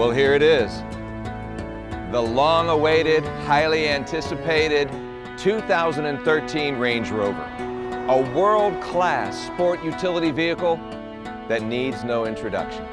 Well, here it is. The long-awaited, highly anticipated 2013 Range Rover. A world-class sport utility vehicle that needs no introduction.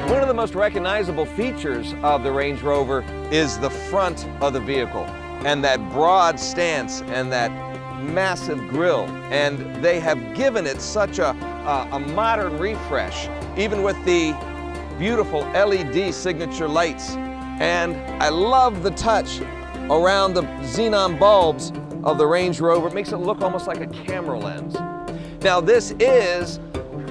One of the most recognizable features of the Range Rover is the front of the vehicle and that broad stance and that massive grille. And they have given it such a modern refresh, even with the beautiful LED signature lights. And I love the touch around the xenon bulbs of the Range Rover. It makes it look almost like a camera lens. Now this is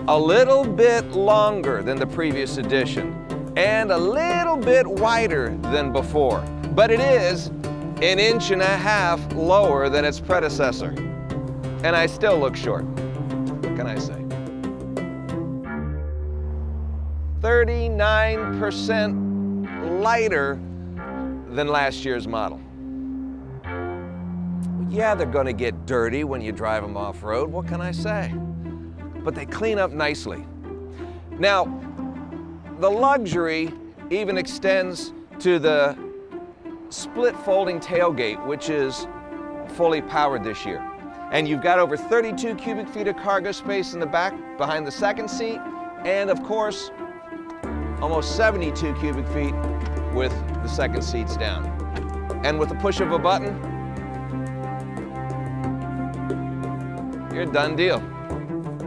a little bit longer than the previous edition and a little bit wider than before, but it is an inch and a half lower than its predecessor. And I still look short. What can I say? 39% lighter than last year's model. Yeah, they're gonna get dirty when you drive them off-road. What can I say? But they clean up nicely. Now, the luxury even extends to the split folding tailgate, which is fully powered this year. And you've got over 32 cubic feet of cargo space in the back behind the second seat, and of course, almost 72 cubic feet with the second seats down. And with the push of a button, you're a done deal.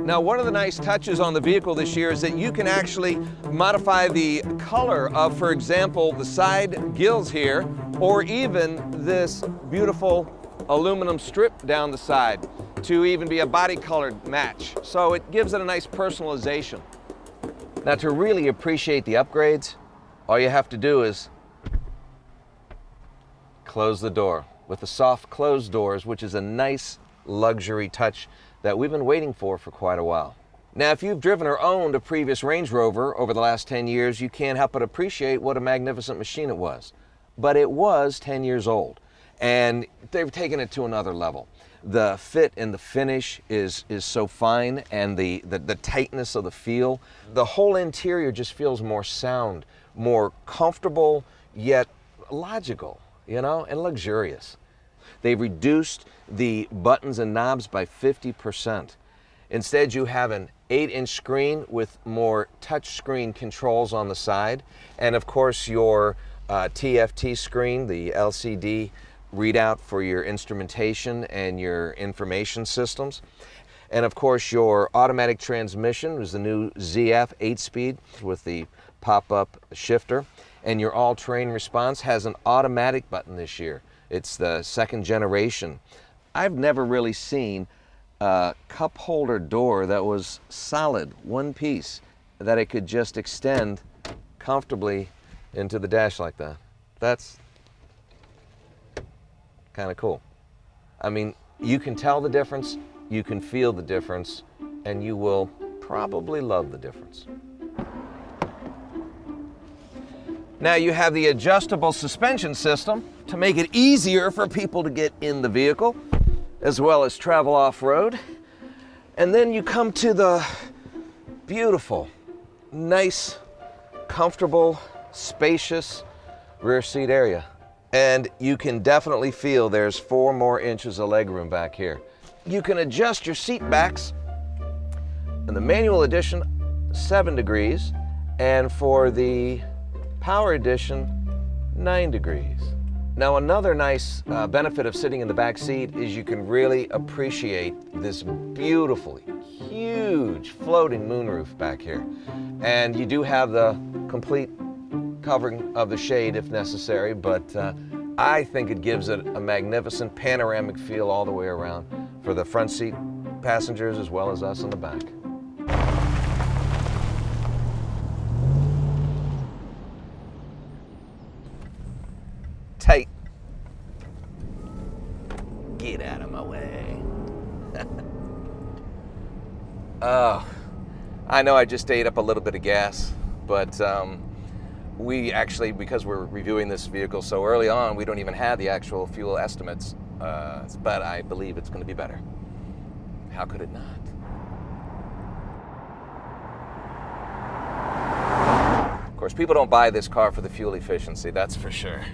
Now, one of the nice touches on the vehicle this year is that you can actually modify the color of, for example, the side gills here, or even this beautiful aluminum strip down the side to even be a body colored match. So it gives it a nice personalization. Now, to really appreciate the upgrades, all you have to do is close the door with the soft closed doors, which is a nice luxury touch that we've been waiting for quite a while. Now, if you've driven or owned a previous Range Rover over the last 10 years, you can't help but appreciate what a magnificent machine it was. But it was 10 years old, and they've taken it to another level. The fit and the finish is so fine, and the tightness of the feel. The whole interior just feels more sound, more comfortable, yet logical, you know, and luxurious. They've reduced the buttons and knobs by 50%. Instead, you have an 8-inch screen with more touch screen controls on the side. And of course, your TFT screen, the LCD readout for your instrumentation and your information systems. And of course, your automatic transmission is the new ZF 8-speed with the pop-up shifter. And your all-terrain response has an automatic button this year. It's the second generation. I've never really seen a cup holder door that was solid, one piece, that it could just extend comfortably into the dash like that. That's kind of cool. I mean, you can tell the difference, you can feel the difference, and you will probably love the difference. Now you have the adjustable suspension system to make it easier for people to get in the vehicle, as well as travel off-road. And then you come to the beautiful, nice, comfortable, spacious rear seat area. And you can definitely feel there's 4 more inches of legroom back here. You can adjust your seat backs. In the manual edition, 7 degrees, and for the Power Edition, 9 degrees. Now, another nice benefit of sitting in the back seat is you can really appreciate this beautifully huge floating moonroof back here. And you do have the complete covering of the shade if necessary, but I think it gives it a magnificent panoramic feel all the way around for the front seat passengers as well as us in the back. Tight. Get out of my way. Oh, I know I just ate up a little bit of gas, but we actually, because we're reviewing this vehicle so early on, we don't even have the actual fuel estimates, but I believe it's going to be better. How could it not? Of course, people don't buy this car for the fuel efficiency, that's for sure.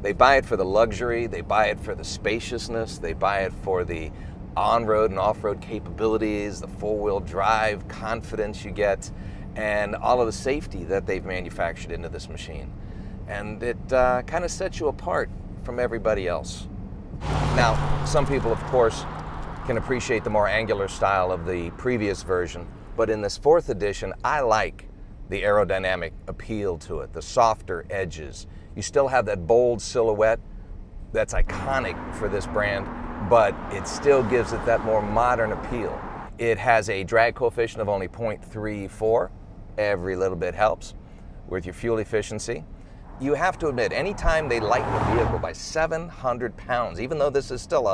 They buy it for the luxury, they buy it for the spaciousness, they buy it for the on-road and off-road capabilities, the four-wheel drive confidence you get, and all of the safety that they've manufactured into this machine. And it kind of sets you apart from everybody else. Now, some people, of course, can appreciate the more angular style of the previous version, but in this 4th edition, I like the aerodynamic appeal to it, the softer edges. You still have that bold silhouette that's iconic for this brand, but it still gives it that more modern appeal. It has a drag coefficient of only 0.34. Every little bit helps with your fuel efficiency. You have to admit, anytime they lighten the vehicle by 700 pounds, even though this is still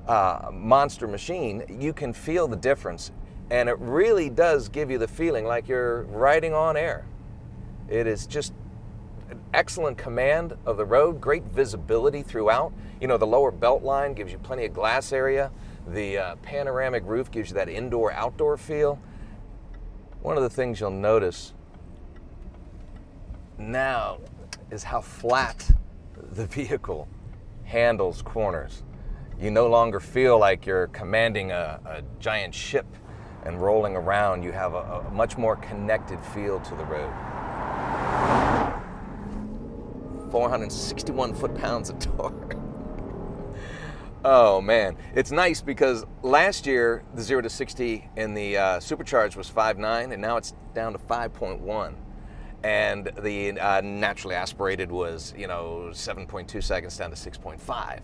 a monster machine, you can feel the difference. And it really does give you the feeling like you're riding on air. It is just an excellent command of the road, great visibility throughout. You know, the lower belt line gives you plenty of glass area. The panoramic roof gives you that indoor-outdoor feel. One of the things you'll notice now is how flat the vehicle handles corners. You no longer feel like you're commanding a giant ship and rolling around. You have a much more connected feel to the road. 461 foot-pounds of torque. Oh man, it's nice because last year the 0 to 60 in the supercharged was 5.9, and now it's down to 5.1. And the naturally aspirated was, 7.2 seconds down to 6.5.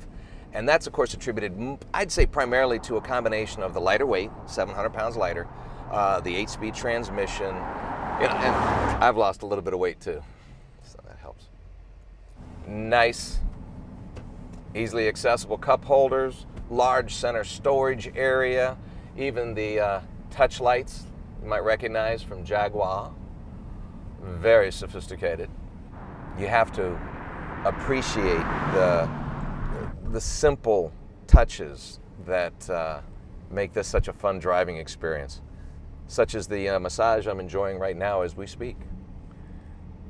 And that's, of course, attributed, I'd say, primarily to a combination of the lighter weight, 700 pounds lighter, the 8-speed transmission, and I've lost a little bit of weight too, so that helps. Nice, easily accessible cup holders, large center storage area, even the touch lights you might recognize from Jaguar. Very sophisticated. You have to appreciate the simple touches that make this such a fun driving experience, such as the massage I'm enjoying right now as we speak.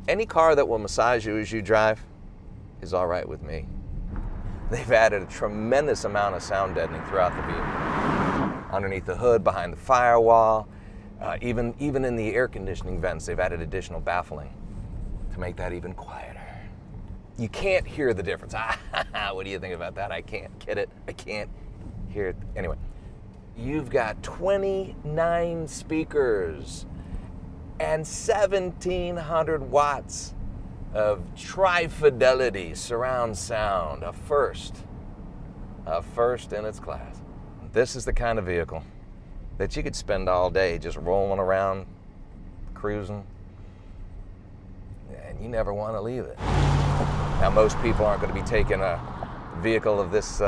Any car that will massage you as you drive is all right with me. They've added a tremendous amount of sound deadening throughout the vehicle. Underneath the hood, behind the firewall, even in the air conditioning vents, they've added additional baffling to make that even quieter. You can't hear the difference. What do you think about that? I can't get it. I can't hear it. Anyway, you've got 29 speakers and 1,700 watts of tri-fidelity surround sound, a first in its class. This is the kind of vehicle that you could spend all day just rolling around, cruising, and you never want to leave it. Now, most people aren't going to be taking a vehicle of this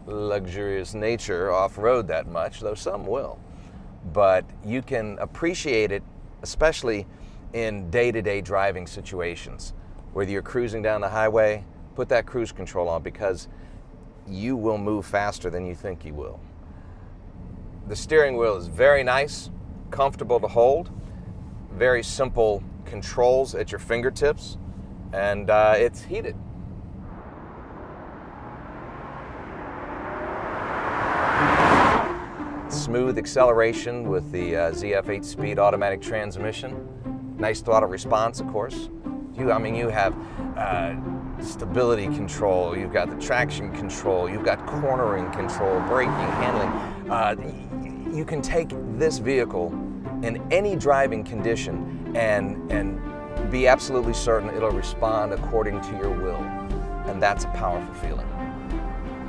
luxurious nature off-road that much, though some will. But you can appreciate it, especially in day-to-day driving situations. Whether you're cruising down the highway, put that cruise control on, because you will move faster than you think you will. The steering wheel is very nice, comfortable to hold, very simple controls at your fingertips, and it's heated. Smooth acceleration with the ZF 8-speed automatic transmission. Nice throttle response, of course. You have stability control, you've got the traction control, you've got cornering control, braking, handling. You can take this vehicle in any driving condition and be absolutely certain it'll respond according to your will. And that's a powerful feeling.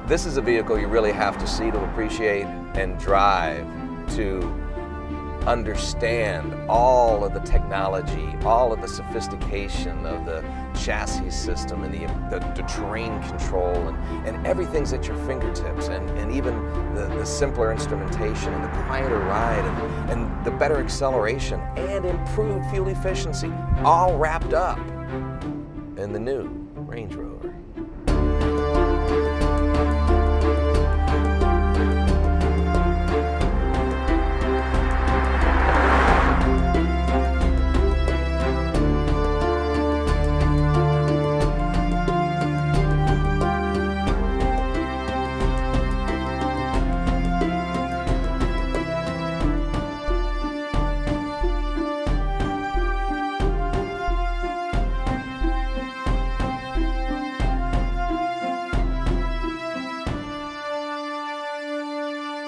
This is a vehicle you really have to see to appreciate and drive to understand all of the technology, all of the sophistication of the chassis system and the terrain control and everything's at your fingertips, and even the simpler instrumentation and the quieter ride and the better acceleration and improved fuel efficiency, all wrapped up in the new Range Rover.